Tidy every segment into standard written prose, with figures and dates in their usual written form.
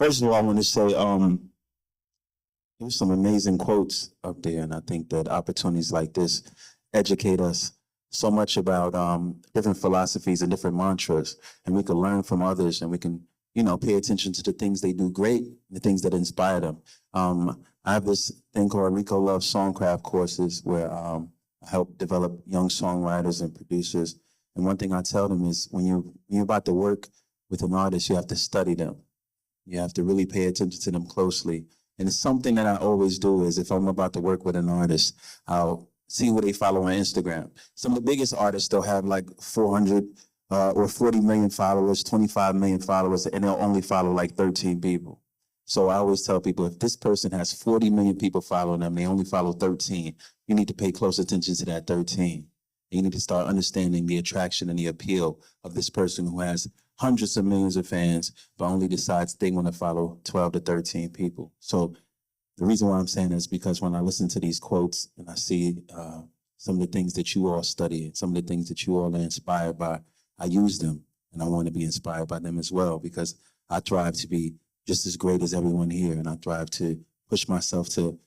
First of all, I want to say there's some amazing quotes up there, and I think that opportunities like this educate us so much about different philosophies and different mantras, and we can learn from others, and we can, pay attention to the things they do great, the things that inspire them. I have this thing called Rico Loves Songcraft courses where I help develop young songwriters and producers. And one thing I tell them is when you're about to work with an artist, you have to study them. You have to really pay attention to them closely. And it's something that I always do is if I'm about to work with an artist, I'll see what they follow on Instagram. Some of the biggest artists, they'll have like 400 or 40 million followers, 25 million followers, and they'll only follow like 13 people. So I always tell people, if this person has 40 million people following them, they only follow 13, you need to pay close attention to that 13. You need to start understanding the attraction and the appeal of this person who has hundreds of millions of fans, but only decides they want to follow 12 to 13 people. So the reason why I'm saying this is because when I listen to these quotes and I see some of the things that you all study and some of the things that you all are inspired by, I use them and I want to be inspired by them as well because I thrive to be just as great as everyone here, and I thrive to push myself to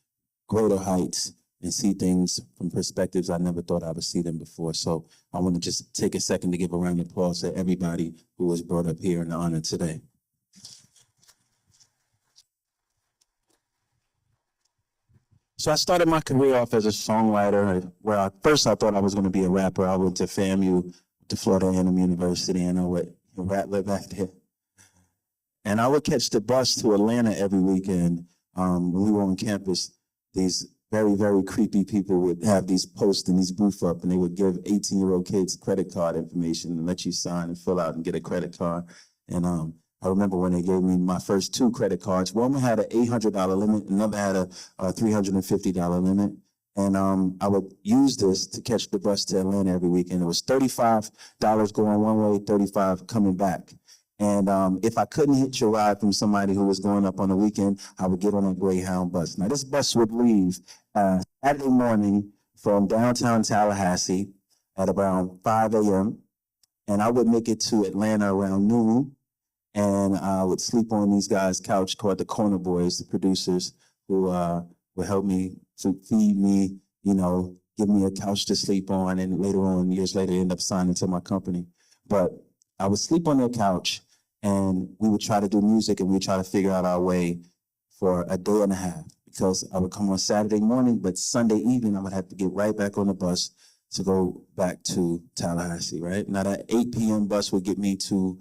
greater heights and see things from perspectives I never thought I would see them before. So I want to just take a second to give a round of applause to everybody who was brought up here in the honor today. So I started my career off as a songwriter, where at first I thought I was going to be a rapper. I went to FAMU, to Florida A&M University, and I went rap live back there. And I would catch the bus to Atlanta every weekend. When we were on campus, these very, very creepy people would have these posts and these booths up, and they would give 18-year-old kids credit card information and let you sign and fill out and get a credit card. And I remember when they gave me my first 2 credit cards. One had an $800 limit, another had a $350 limit. And I would use this to catch the bus to Atlanta every weekend. It was $35 going one way, $35 coming back. And if I couldn't hitch a ride from somebody who was going up on the weekend, I would get on a Greyhound bus. Now, this bus would leave Saturday morning from downtown Tallahassee at around 5 a.m. And I would make it to Atlanta around noon. And I would sleep on these guys' couch called the Corner Boys, the producers who would help me to feed me, give me a couch to sleep on. And later on, years later, end up signing to my company. But I would sleep on their couch and we would try to do music and we'd try to figure out our way for a day and a half because I would come on Saturday morning, but Sunday evening I would have to get right back on the bus to go back to Tallahassee, right? Now that 8 p.m. bus would get me to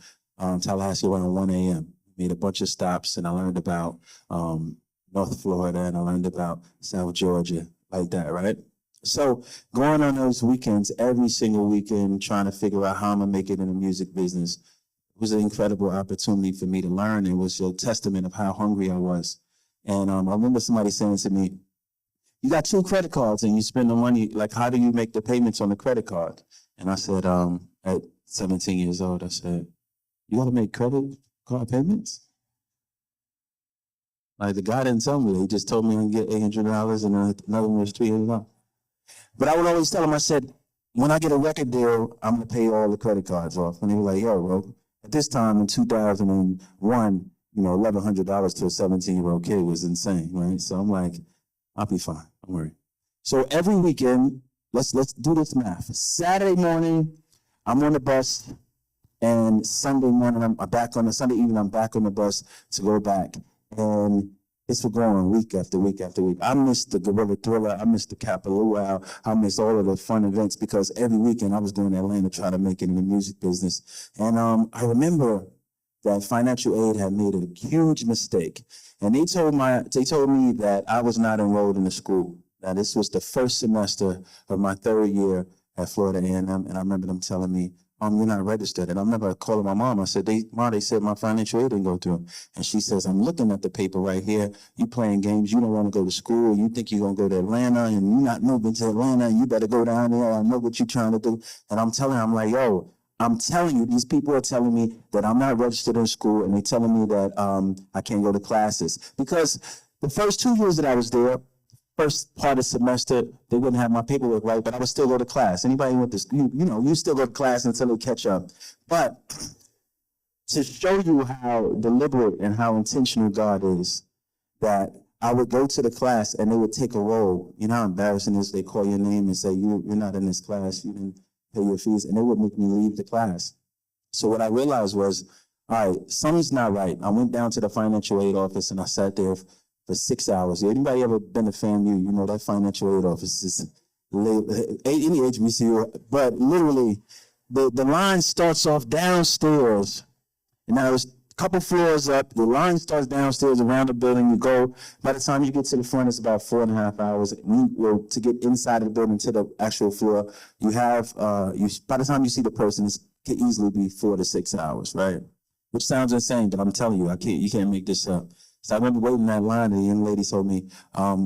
Tallahassee around 1 a.m. Made a bunch of stops and I learned about North Florida and I learned about South Georgia, like that, right? So going on those weekends, every single weekend, trying to figure out how I'm gonna make it in the music business was an incredible opportunity for me to learn. It was a testament of how hungry I was. And I remember somebody saying to me, you got 2 credit cards and you spend the money, like how do you make the payments on the credit card? And I said, at 17 years old, I said, you gotta make credit card payments? Like the guy didn't tell me, he just told me I can get $800 and another one was $300. But I would always tell them, I said, when I get a record deal, I'm going to pay all the credit cards off. And they were like, yo, bro, at this time in 2001, $1,100 to a 17-year-old kid was insane, right? So I'm like, I'll be fine, don't worry. So every weekend, let's do this math. Saturday morning, I'm on the bus, and Sunday morning, I'm back on the Sunday evening, I'm back on the bus to go back. And it's for going week after week after week. I missed the Gorilla Thriller. I missed the Kappa-Luau. I missed all of the fun events because every weekend I was going to Atlanta trying to make it in the music business. And I remember that financial aid had made a huge mistake. And they told me that I was not enrolled in the school. Now, this was the first semester of my 3rd year at Florida A&M. And I remember them telling me, you're not registered. And I remember calling my mom. I said, they said my financial aid didn't go through. And she says, I'm looking at the paper right here. You playing games. You don't want to go to school. You think you're going to go to Atlanta and you're not moving to Atlanta. You better go down there. I know what you're trying to do. And I'm telling her, I'm like, yo, I'm telling you, these people are telling me that I'm not registered in school and they're telling me that I can't go to classes. Because the first 2 years that I was there, first part of the semester, they wouldn't have my paperwork right, but I would still go to class. Anybody went to, you still go to class until they catch up. But to show you how deliberate and how intentional God is, that I would go to the class and they would take a roll. You know how embarrassing it is? They call your name and say, you're not in this class. You didn't pay your fees. And they would make me leave the class. So what I realized was, all right, something's not right. I went down to the financial aid office and I sat there for 6 hours. Anybody ever been to FAMU? You know that financial aid office is any HBCU, but literally the line starts off downstairs. And now it's a couple floors up. The line starts downstairs around the building. You go. By the time you get to the front, it's about 4.5 hours. To get inside of the building to the actual floor, you have by the time you see the person, it can easily be 4 to 6 hours, right? Which sounds insane, but I'm telling you, you can't make this up. So I remember waiting in that line, and the young lady told me,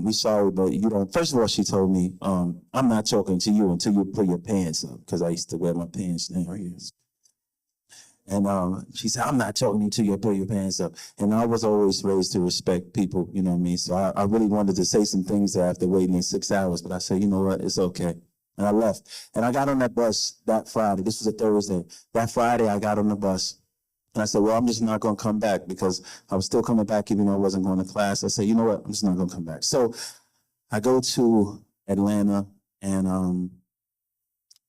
"We sorry, but you don't." First of all, she told me, "I'm not talking to you until you put your pants up," because I used to wear my pants down here. And she said, "I'm not talking to you till you put your pants up." And I was always raised to respect people, you know what I mean? So I really wanted to say some things there after waiting in 6 hours, but I said, you know what, it's okay. And I left. And I got on that bus that Friday. This was a Thursday. That Friday, I got on the bus. And I said, well, I'm just not going to come back, because I was still coming back even though I wasn't going to class. I said, you know what, I'm just not going to come back. So I go to Atlanta, and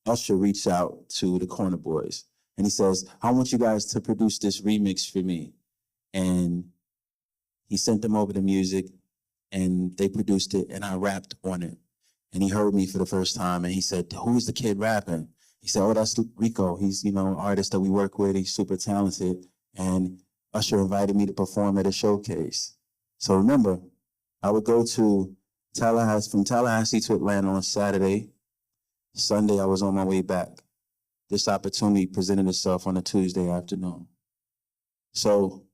Usher reached out to the Corner Boys. And he says, I want you guys to produce this remix for me. And he sent them over the music, and they produced it, and I rapped on it. And he heard me for the first time, and he said, who's the kid rapping? He said, oh, that's Rico. He's, an artist that we work with. He's super talented. And Usher invited me to perform at a showcase. So remember, I would go to from Tallahassee to Atlanta on Saturday. Sunday, I was on my way back. This opportunity presented itself on a Tuesday afternoon. So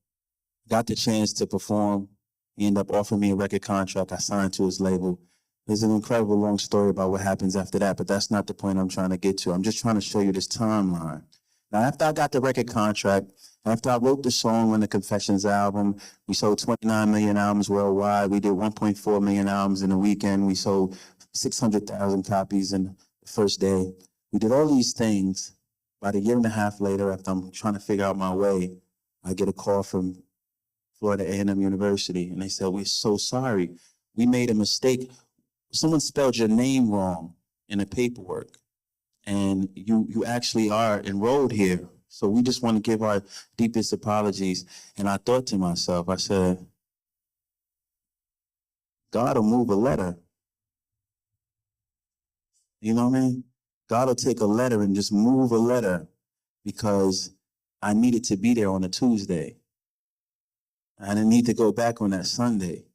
got the chance to perform. He ended up offering me a record contract. I signed to his label. There's an incredible long story about what happens after that, but that's not the point I'm trying to get to. I'm just trying to show you this timeline. Now, after I got the record contract, after I wrote the song on the Confessions album, we sold 29 million albums worldwide. We did 1.4 million albums in a weekend. We sold 600,000 copies in the first day. We did all these things. About a year and a half later, after I'm trying to figure out my way, I get a call from Florida A&M University, and they said, we're so sorry. We made a mistake. Someone spelled your name wrong in the paperwork, and you actually are enrolled here. So we just want to give our deepest apologies. And I thought to myself, I said, God will move a letter. You know what I mean? God will take a letter and just move a letter, because I needed to be there on a Tuesday. I didn't need to go back on that Sunday.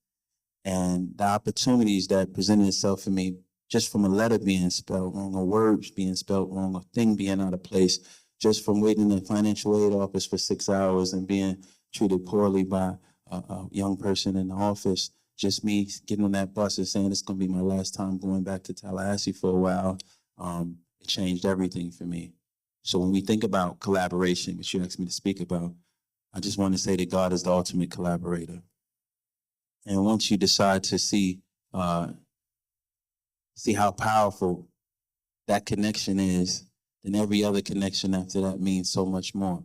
And the opportunities that presented itself for me, just from a letter being spelled wrong, or words being spelled wrong, or thing being out of place, just from waiting in the financial aid office for 6 hours and being treated poorly by a young person in the office, just me getting on that bus and saying it's going to be my last time going back to Tallahassee for a while, it changed everything for me. So when we think about collaboration, which you asked me to speak about, I just want to say that God is the ultimate collaborator. And once you decide to see how powerful that connection is, then every other connection after that means so much more.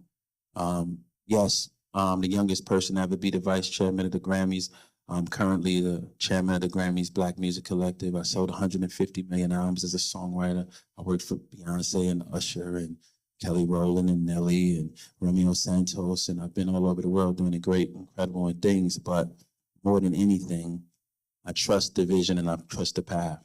Yes, the youngest person to ever be the vice chairman of the Grammys. I'm currently the chairman of the Grammys Black Music Collective. I sold 150 million albums as a songwriter. I worked for Beyonce and Usher and Kelly Rowland and Nelly and Romeo Santos, and I've been all over the world doing great, incredible things. But more than anything, I trust the vision and I trust the path.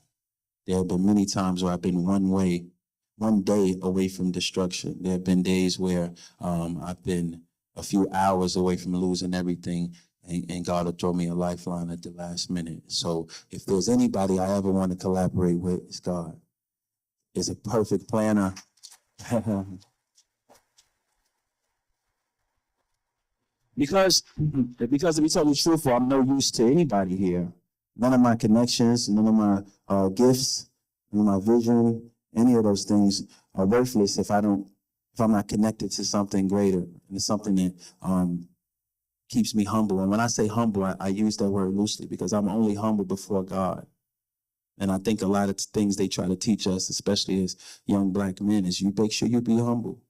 There have been many times where I've been one day away from destruction. There have been days where I've been a few hours away from losing everything, and God will throw me a lifeline at the last minute. So if there's anybody I ever want to collaborate with, it's God. He's a perfect planner. Because to be totally truthful, I'm no use to anybody here. None of my connections, none of my gifts, none of my vision, any of those things are worthless if I'm not connected to something greater, and it's something that keeps me humble. And when I say humble, I use that word loosely, because I'm only humble before God. And I think a lot of things they try to teach us, especially as young Black men, is you make sure you be humble.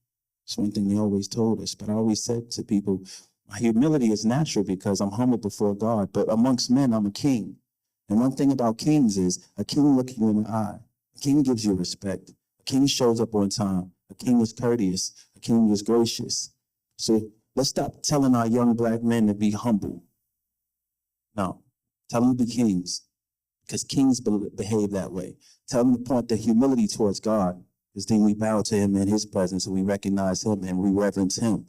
It's one thing they always told us. But I always said to people, my humility is natural because I'm humble before God. But amongst men, I'm a king. And one thing about kings is a king looks you in the eye. A king gives you respect. A king shows up on time. A king is courteous. A king is gracious. So let's stop telling our young black men to be humble. No, tell them to be kings, because kings behave that way. Tell them to point their humility towards God, because then we bow to him in his presence and we recognize him and we reverence him.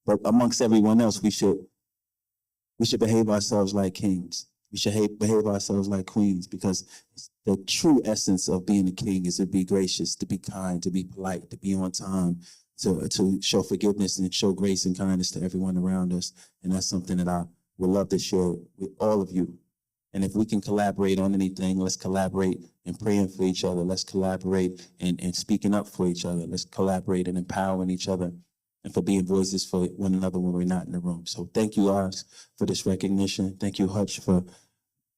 But amongst everyone else, we should behave ourselves like kings. We should behave ourselves like queens, because the true essence of being a king is to be gracious, to be kind, to be polite, to be on time, to show forgiveness and show grace and kindness to everyone around us. And that's something that I would love to share with all of you. And if we can collaborate on anything, let's collaborate in praying for each other. Let's collaborate in speaking up for each other. Let's collaborate in empowering each other and for being voices for one another when we're not in the room. So thank you, Oz, for this recognition. Thank you, Hutch, for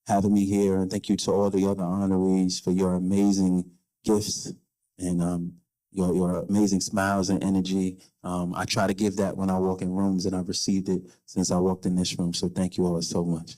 having me here. And thank you to all the other honorees for your amazing gifts and your amazing smiles and energy. I try to give that when I walk in rooms, and I've received it since I walked in this room. So thank you all so much.